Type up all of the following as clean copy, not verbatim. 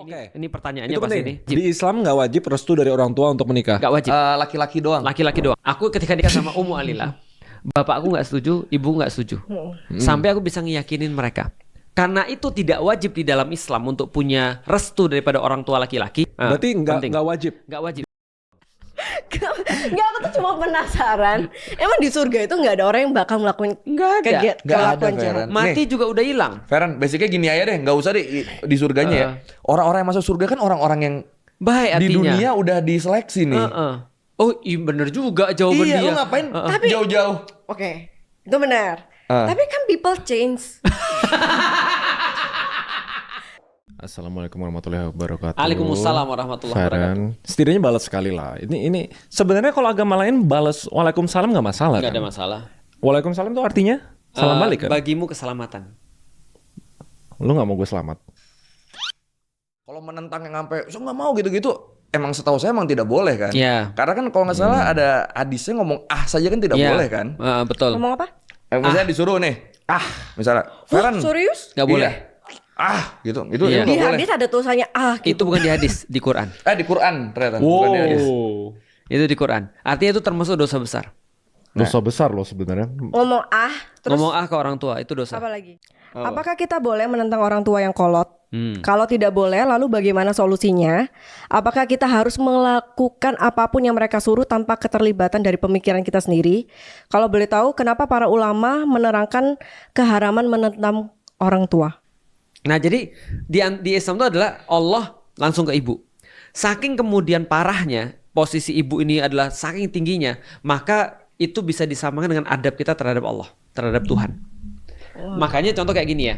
Ini pertanyaannya Itu pasti penting. ini. Di Islam nggak wajib restu dari orang tua untuk menikah. Nggak wajib. Laki-laki doang. Laki-laki doang. Aku ketika nikah sama Ummu Alila, bapakku nggak setuju, ibu nggak setuju. Sampai aku bisa ngiyakinin mereka. Karena itu tidak wajib di dalam Islam untuk punya restu daripada orang tua laki-laki. Berarti penting. nggak wajib. Nggak wajib. Enggak, aku tuh cuma penasaran. Emang di surga itu nggak ada orang yang bakal melakukan Nggak ada. Nggak ada, kelakuan jahat? Feren. Mati Nih. juga udah hilang. Feren, basicnya gini aja deh, nggak usah di surganya ya. Orang-orang yang masuk surga kan orang-orang yang Baik di artinya. dunia udah diseleksi nih. Oh iya bener juga jawaban Iya, dia. lu ngapain Tapi- jauh-jauh? Oke, itu benar. Tapi kan people change. Assalamualaikum warahmatullahi wabarakatuh. Waalaikumsalam warahmatullahi wabarakatuh. Feren, setidaknya balas sekali lah. Ini sebenarnya kalau agama lain balas waalaikumsalam nggak masalah Nggak kan? ada masalah. Waalaikumsalam itu artinya salam balik kan? Bagimu keselamatan. Lu nggak mau gue selamat? Kalau menentang yang sampai saya nggak mau gitu-gitu, emang setahu saya emang tidak boleh kan? Iya. Karena kan kalau nggak salah ada hadisnya ngomong saja kan tidak Iya. boleh kan? Betul. Ngomong apa? Misalnya disuruh nih, misalnya, Feren, Serius? Nggak boleh. gitu, itu Iya. nggak Di boleh. hadis ada tulisannya gitu. Itu bukan di hadis, di Quran. Di Quran ternyata, bukan di hadis. Itu di Quran. Artinya itu termasuk dosa besar. Dosa besar loh sebenarnya. Ngomong terus Ngomong ke orang tua itu dosa. apa lagi? Apakah kita boleh menentang orang tua yang kolot? Kalau tidak boleh, lalu bagaimana solusinya? Apakah kita harus melakukan apapun yang mereka suruh tanpa keterlibatan dari pemikiran kita sendiri? Kalau boleh tahu, kenapa para ulama menerangkan keharaman menentang orang tua? Nah jadi di Islam itu adalah Allah langsung ke ibu. Saking kemudian parahnya posisi ibu ini adalah saking tingginya, maka itu bisa disamakan dengan adab kita terhadap Allah, terhadap Tuhan. Makanya contoh kayak gini ya,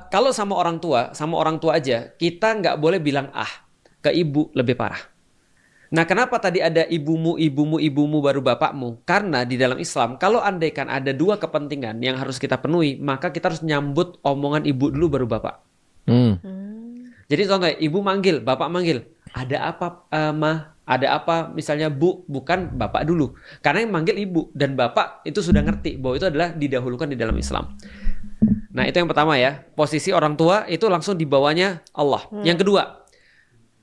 kalau sama orang tua aja kita nggak boleh bilang ke ibu lebih parah. Nah kenapa tadi ada ibumu baru bapakmu? Karena di dalam Islam kalau andaikan ada dua kepentingan yang harus kita penuhi, maka kita harus nyambut omongan ibu dulu baru bapak. Jadi contohnya ibu manggil, bapak manggil, ada apa mah? Ada apa? Misalnya bu, bukan bapak dulu. Karena yang manggil ibu dan bapak itu sudah ngerti bahwa itu adalah didahulukan di dalam Islam. Nah itu yang pertama ya, posisi orang tua itu langsung di bawahnya Allah. Yang kedua,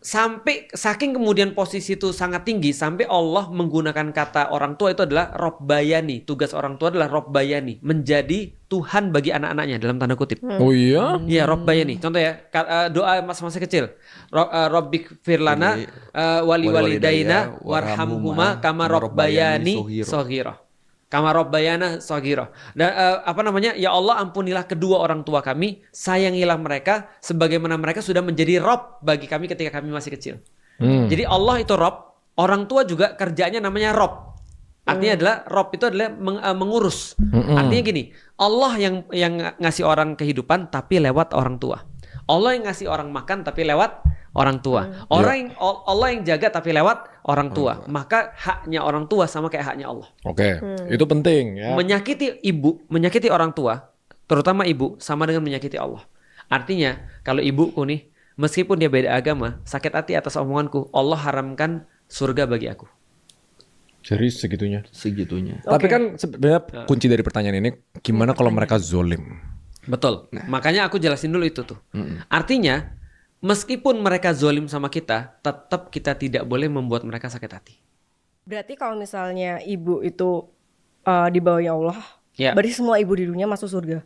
sampai saking kemudian posisi itu sangat tinggi sampai Allah menggunakan kata orang tua itu adalah Robbayani. Tugas orang tua adalah Robbayani, menjadi Tuhan bagi anak-anaknya dalam tanda kutip. Oh iya? Iya, Robbayani. Contoh ya, doa masa-masa kecil. Rabbik firlana wali walidaina warhamhuma kama Robbayani shaghira. Kama Robbayana shaghira. Dan ya Allah ampunilah kedua orang tua kami, sayangilah mereka sebagaimana mereka sudah menjadi Rob bagi kami ketika kami masih kecil. Jadi Allah itu Rob, orang tua juga kerjanya namanya Rob. Artinya adalah Rob itu adalah mengurus. Artinya gini, Allah yang ngasih orang kehidupan tapi lewat orang tua. Allah yang ngasih orang makan tapi lewat orang tua. Allah yang jaga tapi lewat orang tua. Maka haknya orang tua sama kayak haknya Allah. Oke, itu penting ya. Menyakiti orang tua, terutama ibu, sama dengan menyakiti Allah. Artinya, kalau ibuku nih, meskipun dia beda agama, sakit hati atas omonganku, Allah haramkan surga bagi aku. Jadi segitunya. Tapi Oke. kan sebenarnya kunci dari pertanyaan ini, gimana kalau mereka zolim? Betul. Makanya aku jelasin dulu itu tuh. Artinya, meskipun mereka zolim sama kita, tetap kita tidak boleh membuat mereka sakit hati. Berarti kalau misalnya ibu itu di bawahnya Allah, Ya. berarti semua ibu di dunia masuk surga.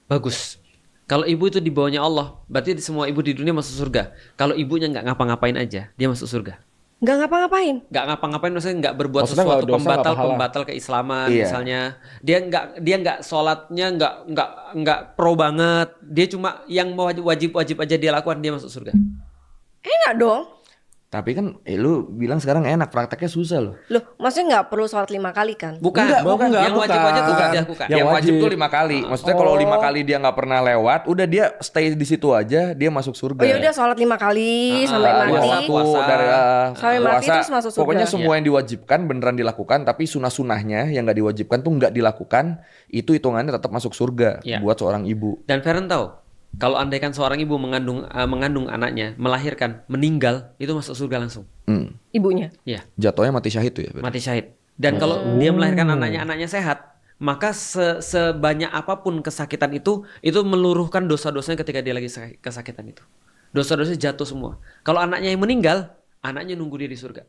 Bagus. Kalau ibu itu di bawahnya Allah, berarti semua ibu di dunia masuk surga. Kalau ibunya nggak ngapa-ngapain aja, dia masuk surga. Nggak ngapa-ngapain. Nggak ngapa-ngapain maksudnya nggak berbuat Maksudnya sesuatu nggak dosa, nggak pahala. pembatal keislaman Iya. misalnya. Dia nggak sholatnya nggak pro banget. Dia cuma yang wajib aja dia lakukan, dia masuk surga. Enak dong. Tapi kan lu bilang sekarang enak, prakteknya susah loh. Loh, maksudnya nggak perlu sholat 5 kali kan? Bukan. Bukan. Yang wajib aja tuh Bukan. dilakukan. Yang wajib wajib. tuh 5 kali. Maksudnya kalau 5 kali dia nggak pernah lewat, udah dia stay di situ aja, dia masuk surga. Oh ya udah sholat 5 kali sampai Ah, mati. puasa. dari Sampai mati terus masuk surga. Pokoknya semua yang diwajibkan beneran dilakukan, tapi sunah-sunahnya yang nggak diwajibkan tuh nggak dilakukan, itu hitungannya tetap masuk surga Iya. buat seorang ibu. Dan Feren tahu, kalau andaikan seorang ibu mengandung anaknya, melahirkan, meninggal, itu masuk surga langsung. Ibunya. Ya, Jatuhnya mati syahid tuh ya. berarti? mati syahid. Dan kalau dia melahirkan anaknya sehat, maka sebanyak apapun kesakitan itu meluruhkan dosa-dosanya ketika dia lagi kesakitan itu. Dosa-dosanya jatuh semua. Kalau anaknya yang meninggal, anaknya nunggu dia di surga.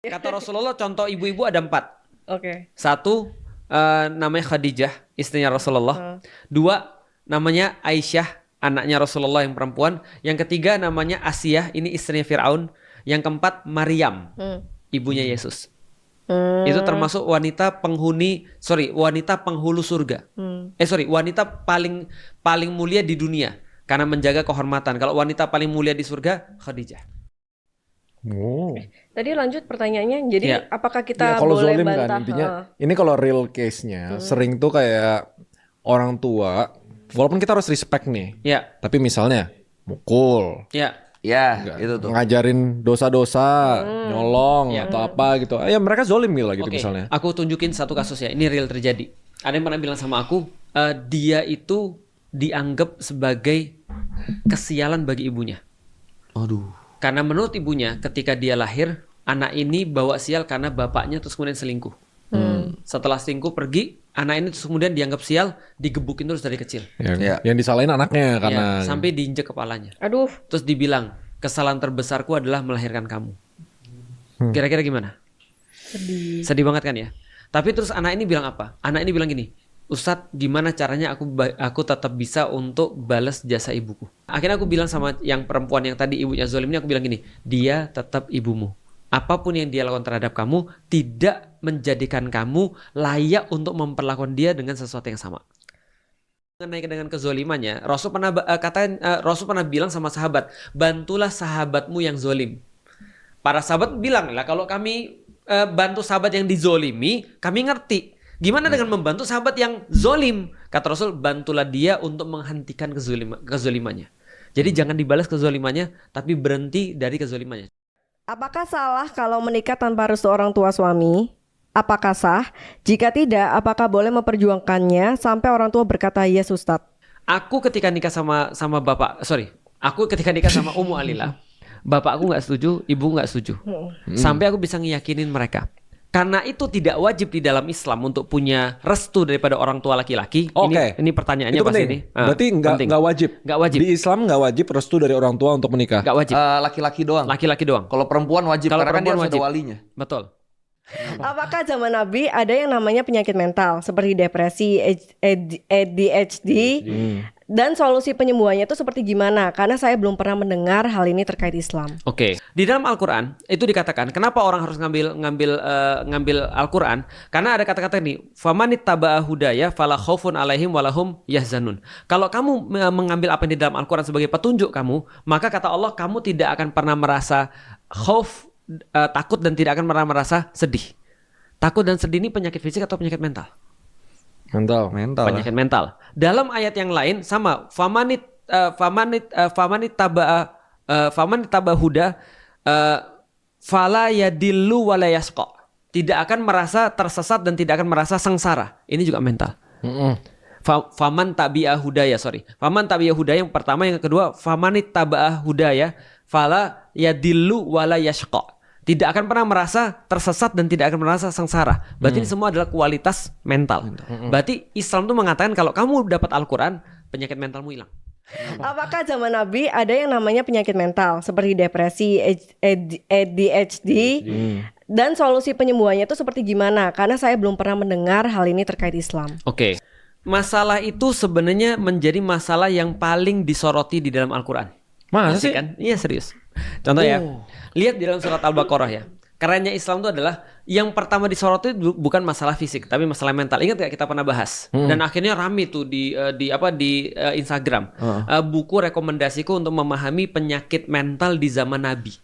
Kata Rasulullah, contoh ibu-ibu ada 4. Oke. 1, namanya Khadijah, istrinya Rasulullah. 2, namanya Aisyah, anaknya Rasulullah yang perempuan. Yang ketiga namanya Asiyah, ini istrinya Fir'aun. Yang keempat Maryam, ibunya Yesus. Itu termasuk wanita penghulu surga. Wanita paling mulia di dunia karena menjaga kehormatan. Kalau wanita paling mulia di surga, Khadijah. Oh. Tadi lanjut pertanyaannya. Jadi Ya. apakah Ya, kita kalau boleh zolim bantah? kan intinya ini kalau real case-nya sering tuh kayak orang tua walaupun kita harus respect nih, Ya, tapi misalnya mukul, ya. Ya, itu tuh. ngajarin dosa-dosa, nyolong Ya. atau apa gitu. Ya mereka zolim gitu Oke, misalnya. aku tunjukin satu kasus ya. Ini real terjadi. Ada yang pernah bilang sama aku, dia itu dianggap sebagai kesialan bagi ibunya. Aduh. Karena menurut ibunya, ketika dia lahir, anak ini bawa sial karena bapaknya terus kemudian selingkuh. Setelah selingkuh pergi, anak ini terus kemudian dianggap sial, digebukin terus dari kecil. Yang disalahin anaknya karena Ya, sampai diinjek kepalanya. Aduh. Terus dibilang, kesalahan terbesarku adalah melahirkan kamu. Kira-kira gimana? Sedih banget kan ya? Tapi terus anak ini bilang apa? Anak ini bilang gini, Ustadz, gimana caranya aku tetap bisa untuk balas jasa ibuku? Akhirnya aku bilang sama yang perempuan yang tadi ibunya zolim ini, aku bilang gini, dia tetap ibumu. Apapun yang dia lakukan terhadap kamu tidak menjadikan kamu layak untuk memperlakukan dia dengan sesuatu yang sama. Mengenai dengan kezolimannya, Rasul pernah bilang sama sahabat, bantulah sahabatmu yang zolim. Para sahabat bilang lah, kalau kami bantu sahabat yang dizolimi, kami ngerti. Gimana dengan membantu sahabat yang zolim? Kata Rasul, bantulah dia untuk menghentikan kezolimannya. Jadi jangan dibalas kezolimannya, tapi berhenti dari kezolimannya. Apakah salah kalau menikah tanpa restu orang tua suami? Apakah sah? Jika tidak, apakah boleh memperjuangkannya sampai orang tua berkata yes Ustadz? Aku ketika nikah sama Ummu Alila, bapak aku nggak setuju, ibu nggak setuju. Sampai aku bisa ngeyakinin mereka. Karena itu tidak wajib di dalam Islam untuk punya restu daripada orang tua laki-laki. Oke. Ini pertanyaannya itu pasti penting. ini. Berarti nggak wajib. Nggak wajib. Di Islam nggak wajib restu dari orang tua untuk menikah. Nggak wajib. Laki-laki doang. Laki-laki doang. Kalau perempuan wajib Kalau karena kan dia perempuan harus ada wajib. walinya. Betul. Apakah zaman Nabi ada yang namanya penyakit mental seperti depresi, ADHD, dan solusi penyembuhannya itu seperti gimana? Karena saya belum pernah mendengar hal ini terkait Islam. Oke. Di dalam Al-Quran itu dikatakan, kenapa orang harus ngambil Al-Quran? Karena ada kata-kata ini, famanit taba'a hudaya fala khaufun alaihim walahum yahzanun. Kalau kamu mengambil apa yang di dalam Al-Quran sebagai petunjuk kamu, maka kata Allah, kamu tidak akan pernah merasa khauf, takut dan tidak akan pernah merasa sedih. Takut dan sedih ini penyakit fisik atau penyakit mental? Mental. Penyakit mental. Dalam ayat yang lain sama, famanit taba'a huda fala yadillu wala yasqa. Tidak akan merasa tersesat dan tidak akan merasa sengsara. Ini juga mental. Faman tabi'a hudaya, Faman tabi'a hudaya yang pertama, yang kedua famanit taba'a hudaya fala yadillu wala yasqa. Tidak akan pernah merasa tersesat dan tidak akan merasa sengsara. Berarti ini semua adalah kualitas mental. Berarti Islam tuh mengatakan kalau kamu dapat Al-Quran, penyakit mentalmu hilang. Apakah zaman Nabi ada yang namanya penyakit mental seperti depresi, ADHD, dan solusi penyembuhannya itu seperti gimana? Karena saya belum pernah mendengar hal ini terkait Islam. Oke. Masalah itu sebenarnya menjadi masalah yang paling disoroti di dalam Al-Quran. Masa sih? Kan? Iya, serius. Contoh ya, lihat di dalam surat Al-Baqarah ya. Kerennya Islam itu adalah yang pertama disoroti bukan masalah fisik, tapi masalah mental. Ingat gak kita pernah bahas? Dan akhirnya rame tuh di Instagram. Buku rekomendasiku untuk memahami penyakit mental di zaman Nabi.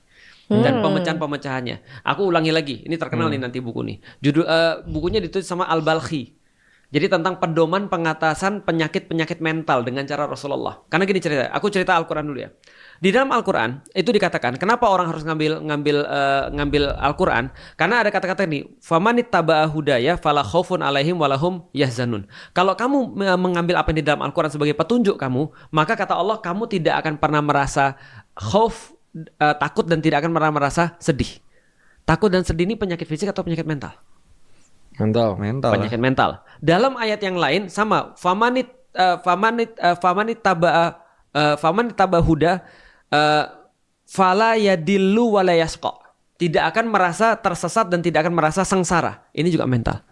Dan pemecahan-pemecahannya. Aku ulangi lagi, ini terkenal nih nanti buku nih. Judul bukunya ditulis sama Al-Balkhi. Jadi tentang pedoman pengatasan penyakit-penyakit mental dengan cara Rasulullah. Karena gini cerita, aku cerita Al-Quran dulu ya. Di dalam Al-Quran itu dikatakan, kenapa orang harus ngambil Al-Quran? Karena ada kata-kata ini, famanit taba'a hudaya fala khaufun alaihim walahum yahzanun. Kalau kamu mengambil apa yang di dalam Al-Quran sebagai petunjuk kamu, maka kata Allah, kamu tidak akan pernah merasa khauf, takut dan tidak akan pernah merasa sedih. Takut dan sedih ini penyakit fisik atau penyakit mental? Mental. Penyakit mental. Dalam ayat yang lain sama, famanit taba'a faman tabahuda fala yadillu wala yasqa. Tidak akan merasa tersesat dan tidak akan merasa sengsara. Ini juga mental.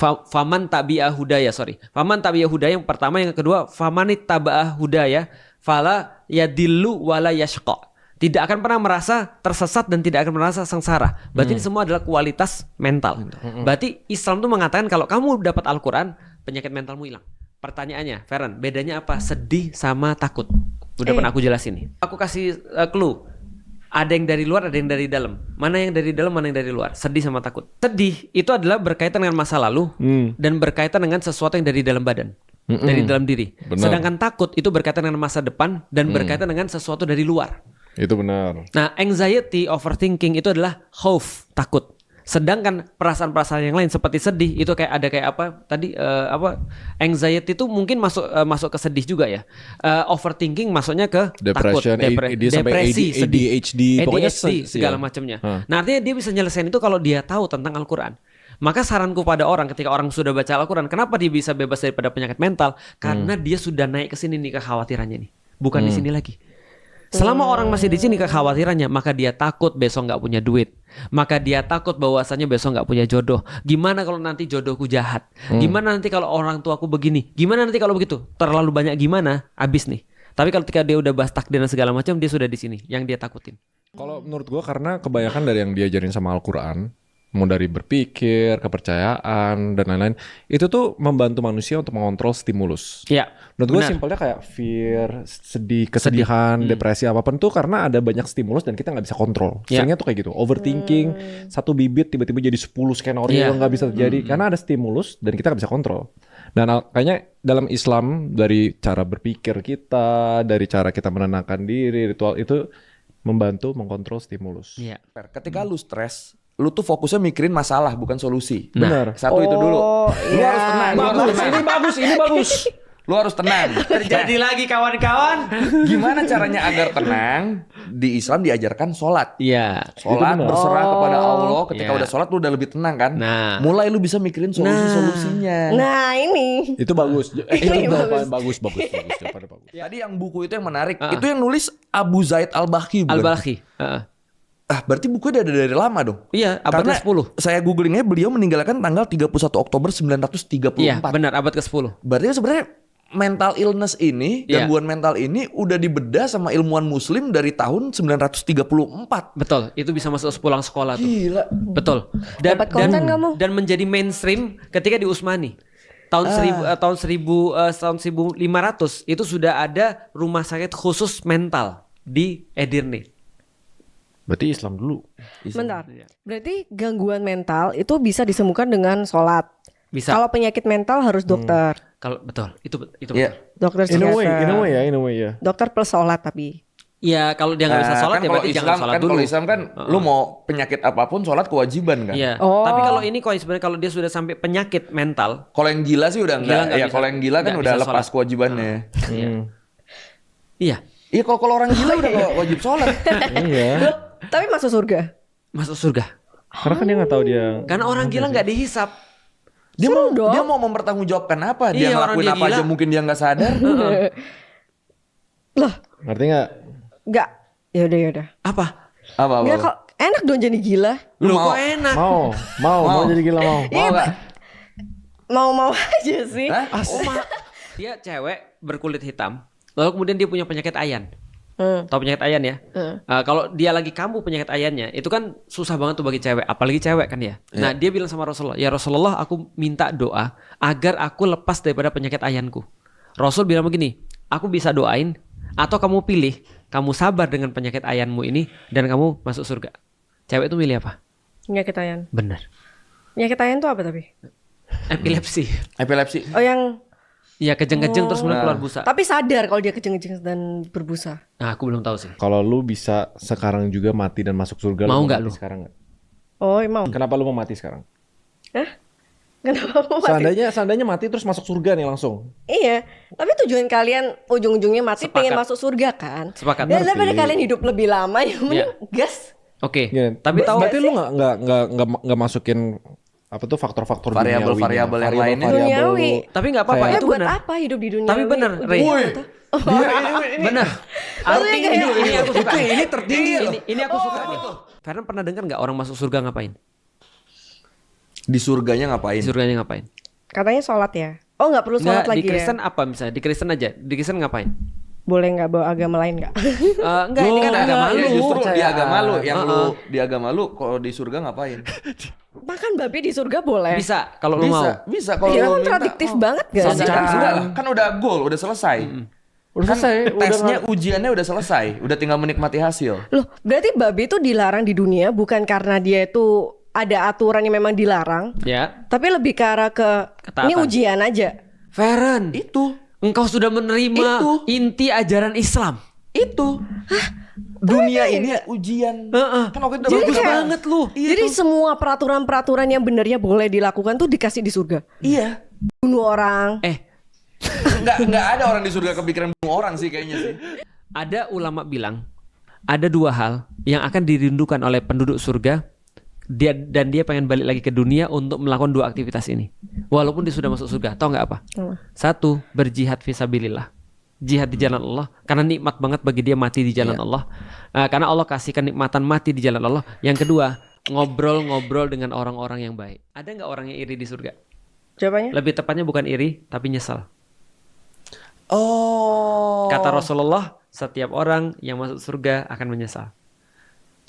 Faman tabi'a hudaya, Faman tabi'a hudaya yang pertama, yang kedua famanit taba'a hudaya fala yadillu wala yashqa. Tidak akan pernah merasa tersesat dan tidak akan merasa sengsara. Berarti ini semua adalah kualitas mental. Berarti Islam tuh mengatakan kalau kamu dapat Al-Qur'an, penyakit mentalmu hilang. Pertanyaannya, Feren, bedanya apa sedih sama takut? Udah pernah aku jelasin nih. Aku kasih clue. Ada yang dari luar, ada yang dari dalam. Mana yang dari dalam, mana yang dari luar. Sedih sama takut. Sedih itu adalah berkaitan dengan masa lalu dan berkaitan dengan sesuatu yang dari dalam badan, dari dalam diri. Benar. Sedangkan takut itu berkaitan dengan masa depan dan berkaitan dengan sesuatu dari luar. Itu benar. Nah, anxiety, overthinking itu adalah khauf, takut. Sedangkan perasaan-perasaan yang lain seperti sedih itu kayak apa tadi anxiety itu mungkin masuk ke sedih juga ya. Overthinking masuknya ke Depression, takut, dia sampai depresi, sedih, ADHD, pokoknya segala macamnya. Nah, artinya dia bisa nyelesain itu kalau dia tahu tentang Al-Qur'an. Maka saranku pada orang ketika orang sudah baca Al-Qur'an, kenapa dia bisa bebas daripada penyakit mental? Karena dia sudah naik ke sini nih kekhawatirannya nih. Bukan di sini lagi. Selama orang masih di sini kekhawatirannya, maka dia takut besok nggak punya duit, maka dia takut bahwasanya besok nggak punya jodoh. Gimana kalau nanti jodohku jahat? Gimana nanti kalau orang tuaku begini? Gimana nanti kalau begitu? Terlalu banyak gimana? Abis nih. Tapi kalau ketika dia udah bahas takdir dan segala macam, dia sudah di sini. Yang dia takutin. Kalau menurut gue karena kebanyakan dari yang diajarin sama Al-Qur'an, mau dari berpikir, kepercayaan dan lain-lain, itu tuh membantu manusia untuk mengontrol stimulus. Iya. Menurut gue benar. simpelnya kayak fear, sedih, kesedihan, depresi apapun tuh karena ada banyak stimulus dan kita nggak bisa kontrol. Ya. Seringnya tuh kayak gitu, overthinking, satu bibit tiba-tiba jadi 10 skenario Ya. yang nggak bisa terjadi karena ada stimulus dan kita nggak bisa kontrol. Dan kayaknya dalam Islam dari cara berpikir kita, dari cara kita menenangkan diri, ritual itu membantu mengkontrol stimulus. Iya. Ketika lu stres, lu tuh fokusnya mikirin masalah bukan solusi. Benar. Satu itu dulu. Lu iya. harus tenang. Lu harus tenang. Ini bagus. Lu harus tenang. Terjadi lagi kawan-kawan. Gimana caranya agar tenang? Di Islam diajarkan sholat. Iya. Sholat berserah kepada Allah. Ketika Iya. udah sholat lu udah lebih tenang kan? Nah. Mulai lu bisa mikirin solusi-solusinya. Nah ini Itu bagus. Ini Itu bagus. Jawabannya bagus. Tadi yang buku itu yang menarik. Itu yang nulis Abu Zaid Al-Balkhi bukan? Al-Balkhi. Berarti bukunya udah dari lama dong. Iya, abad Karena ke-10. saya googlingnya beliau meninggalkan tanggal 31 Oktober 1934. Iya, benar, abad ke-10. Berarti sebenarnya mental illness ini, Iya. gangguan mental ini udah dibedah sama ilmuwan muslim dari tahun 934. Betul, itu bisa masuk pulang sekolah tuh. Gila. Betul. Dapat konten kamu? Dan menjadi mainstream ketika di Utsmani. Tahun 1500 itu sudah ada rumah sakit khusus mental di Edirne. Berarti Islam dulu. Bentar. Berarti gangguan mental itu bisa disembuhkan dengan sholat. Bisa. Kalau penyakit mental harus dokter. Kalau betul, itu Iya. betul. Dokter In a psikiater. way ya. Dokter plus sholat tapi. Iya, kalau dia nggak bisa sholat Kan ya kalau berarti Islam jangan sholat kan dulu. kalau Islam kan lu mau penyakit apapun sholat kewajiban kan. Iya. Oh. Tapi kalau ini sebenarnya kalau dia sudah sampai penyakit mental, Kalau yang gila sih udah Gila enggak. nggak Ya bisa- kalau yang gila kan nggak udah bisa lepas sholat. kewajibannya. iya, Iya kalau orang gila udah nggak wajib sholat. Iya. Tapi masuk surga. masuk surga. Karena kan dia nggak tahu dia. Karena orang gila nggak dihisap. Dia mau mempertanggungjawabkan apa? Dia Iya, orang ngelakuin dia apa gila. aja mungkin dia nggak sadar. Loh, Ngerti nggak? enggak. Ya udah. Apa? Apa? Enggak kok enak dong jadi gila. Lu mau? kok enak? Mau jadi gila mau. Mau nggak? Mau-mau aja sih. Hah? Dia cewek berkulit hitam, lalu kemudian dia punya penyakit ayan. Tahu penyakit ayan ya? Kalau dia lagi kambuh penyakit ayannya, itu kan susah banget tuh bagi cewek, apalagi cewek kan ya. Nah dia bilang sama Rasulullah, ya Rasulullah aku minta doa agar aku lepas daripada penyakit ayanku. Rasul bilang begini, aku bisa doain atau kamu pilih, kamu sabar dengan penyakit ayanmu ini dan kamu masuk surga. Cewek itu milih apa? Penyakit ayan. Benar. Penyakit ayan tuh apa tapi? Epilepsi. Epilepsi. Oh yang Iya kejeng-kejeng terus kemudian keluar busa. tapi sadar kalau dia kejeng-kejeng dan berbusa. Nah aku belum tahu sih. Kalau lu bisa sekarang juga mati dan masuk surga, Mau nggak mati lu? sekarang nggak? Oh, mau. Kenapa lu mau mati sekarang? Kenapa mau mati? Seandainya mati terus masuk surga nih langsung. Iya, tapi tujuan kalian ujung-ujungnya mati Sepakat. pengen masuk surga kan? Sepakat. Dan daripada kalian hidup lebih lama ya mending gas. Oke. Gini, Tapi tahu berarti lu nggak masukin apa tuh faktor-faktor Variabel-variabel yang lainnya. Duniawi. Tapi nggak apa-apa Ya itu buat benar. apa hidup di dunia? Tapi benar, Ray. Woi, Benar. Maksudnya Artinya kayak- ini aku suka. Ini tertinggi loh. Ini aku suka nih. Karena pernah dengar nggak orang masuk surga ngapain? Di surganya ngapain? Di surganya ngapain? Katanya sholat ya. Oh nggak perlu sholat Nggak, lagi di Kristen ya? apa misalnya? Di Kristen aja. Di Kristen ngapain? Boleh nggak bawa agama lain nggak? Enggak, ini kan agama Ya, lu. justru di percayaan. agama lu yang Heeh. lu di agama lu kalau di surga ngapain? Makan babi di surga boleh. Bisa kalau lu mau. Bisa kalau Iya lu minta. kontradiktif banget gak sih? Kan enggak lah, kan udah goal, udah selesai. Udah Kan selesai, udah tesnya, ujiannya udah selesai, udah tinggal menikmati hasil. Loh, berarti babi itu dilarang di dunia bukan karena dia itu ada aturan yang memang dilarang, Ya. tapi lebih ke arah ke Ketaatan. ini ujian aja. Feren, Itu, engkau sudah menerima Itu. inti ajaran Islam. itu. Dunia ini ujian. Heeh. Kan waktu itu udah Jadi bagus kayak- banget lu. Jadi semua peraturan-peraturan yang benernya boleh dilakukan tuh dikasih di surga. Iya. Bunuh orang. Enggak ada orang di surga kepikiran bunuh orang sih kayaknya sih. Ada ulama bilang ada dua hal yang akan dirindukan oleh penduduk surga. Dia pengen balik lagi ke dunia untuk melakukan dua aktivitas ini. Walaupun dia sudah masuk surga. Tahu nggak apa? Satu, berjihad fisabilillah. Jihad di jalan Allah. Karena nikmat banget bagi dia mati di jalan Allah. Karena Allah kasihkan nikmatan mati di jalan Allah. Yang kedua, ngobrol-ngobrol dengan orang-orang yang baik. Ada nggak orang yang iri di surga? Jawabannya? Lebih tepatnya bukan iri, tapi nyesal. Oh. Kata Rasulullah, setiap orang yang masuk surga akan menyesal.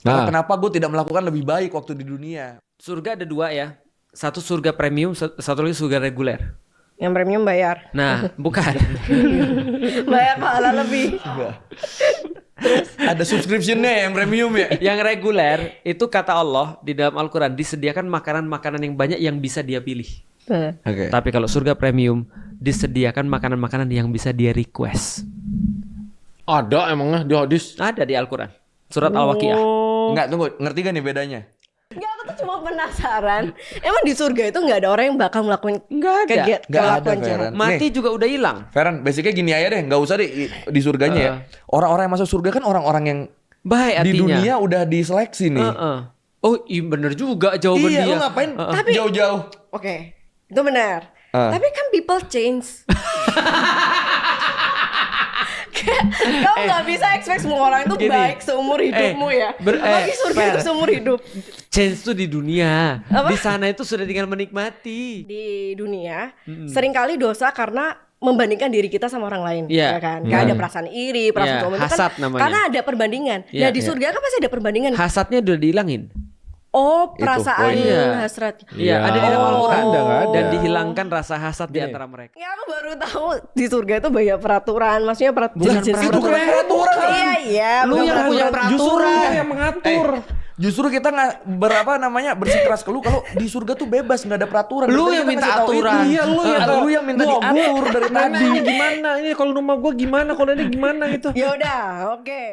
Nah, Kenapa gue tidak melakukan lebih baik waktu di dunia? Surga ada dua ya. Satu surga premium, satu lagi surga reguler. Yang premium bayar. Nah, bukan. Bayar pahala lebih. Ada subscription-nya yang premium ya? Yang reguler itu kata Allah di dalam Al-Quran disediakan makanan-makanan yang banyak yang bisa dia pilih. Oke. Tapi kalau surga premium disediakan makanan-makanan yang bisa dia request. ada emangnya di hadis. Ada di Al-Quran. Surat Al-Waqiah. Enggak, tunggu. Ngerti gak nih bedanya? Enggak, aku tuh cuma penasaran. Emang di surga itu nggak ada orang yang bakal melakukan Nggak ada. Nggak ada, kelakuan jahat? Feren. Mati Nih. juga udah hilang. Feren, basicnya gini aja deh. Nggak usah di surganya ya. Orang-orang yang masuk surga kan orang-orang yang Baik di artinya. dunia udah diseleksi nih. Oh iya bener juga jawaban Iya, dia. lu ngapain Tapi- jauh-jauh? Oke, itu benar. Tapi kan people change. Kamu nggak bisa expect semua orang itu Gini. baik seumur hidupmu ya. Apalagi surga itu Fer. seumur hidup. Change tuh di dunia. Apa? Di sana itu sudah tinggal menikmati. Di dunia seringkali dosa karena membandingkan diri kita sama orang lain, Iya. ya kan? Kayak ada perasaan iri, perasaan Iya, sombong itu hasad kan namanya. karena ada perbandingan. Iya, Nah di iya. surga kan pasti ada perbandingan. Hasadnya udah dihilangin. Oh perasaan iya. hasrat. Iya, ada di dalam Oh, Al-Quran. nggak ada. Dan dihilangkan rasa hasad di antara mereka. Ya aku baru tahu di surga itu banyak peraturan, maksudnya Bukan jenis-jenis Bukan peraturan. Iya iya. Lu bukan yang peraturan. punya Justru peraturan. lu yang mengatur. Justru kita nggak bersikeras ke lu kalau di surga tuh bebas, nggak ada peraturan. Lu Dari yang tadi kita minta ngasih tahu aturan. itu. Iya, Lu yang minta diatur dari tadi. Nanya gimana? Ini kalau rumah gua gimana? Kalau ini gimana gitu. Ya udah, oke.